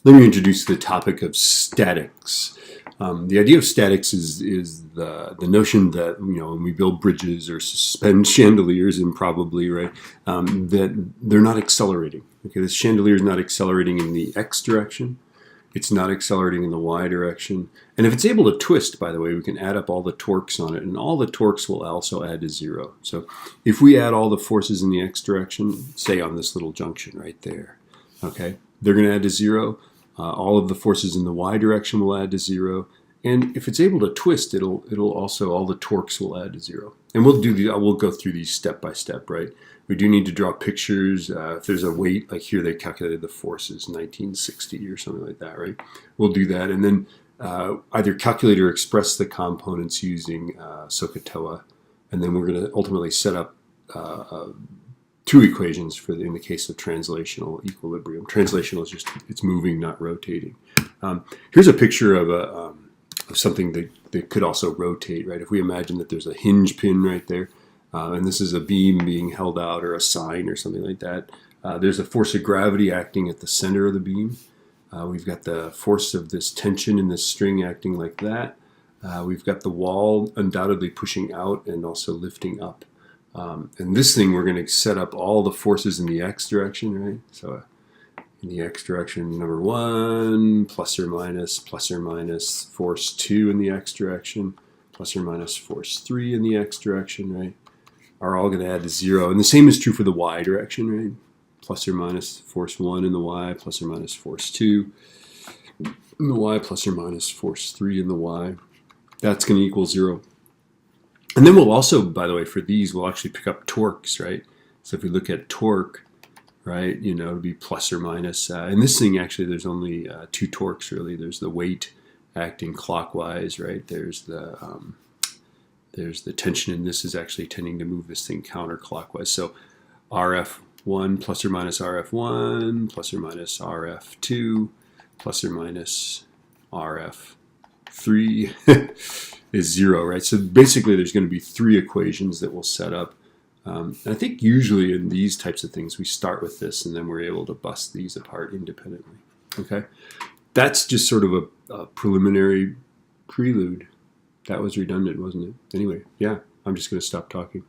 let me introduce the topic of statics. The idea of statics is the notion that, when we build bridges or suspend chandeliers, improbably, right, that they're not accelerating. Okay, this chandelier is not accelerating in the x direction. It's not accelerating in the y direction. And if it's able to twist, by the way, we can add up all the torques on it, and all the torques will also add to 0. So if we add all the forces in the x direction, say on this little junction right there, okay, they're going to add to 0. All of the forces in the y direction will add to 0. And if it's able to twist, it'll also, all the torques will add to 0. And we'll go through these step by step, right? We do need to draw pictures. If there's a weight, like here they calculated the forces, 1960 or something like that, right? We'll do that. And then either calculate or express the components using SOHCAHTOA. And then we're going to ultimately set up 2 equations in the case of translational equilibrium. Translational is just, it's moving, not rotating. Here's a picture of something that could also rotate, right? If we imagine that there's a hinge pin right there, and this is a beam being held out or a sign or something like that, there's a force of gravity acting at the center of the beam. We've got the force of this tension in this string acting like that. We've got the wall undoubtedly pushing out and also lifting up. And this thing, we're going to set up all the forces in the x direction, right? So in the x direction, number 1, plus or minus force 2 in the x direction, plus or minus force 3 in the x direction, right, are all going to add to 0. And the same is true for the y direction, right? Plus or minus force 1 in the y, plus or minus force 2 in the y, plus or minus force 3 in the y. That's going to equal 0. And then we'll also, by the way, for these, we'll actually pick up torques, right? So if we look at torque, right, it'll be plus or minus. In this thing, actually, there's only 2 torques, really. There's the weight acting clockwise, right? There's the tension, and this is actually tending to move this thing counterclockwise. So RF1 plus or minus RF1 plus or minus RF2 plus or minus RF3 is 0, right? So basically there's going to be 3 equations that we'll set up. And I think usually in these types of things we start with this and then we're able to bust these apart independently. Okay, that's just sort of a preliminary prelude. That was redundant, wasn't it? Anyway, yeah, I'm just going to stop talking.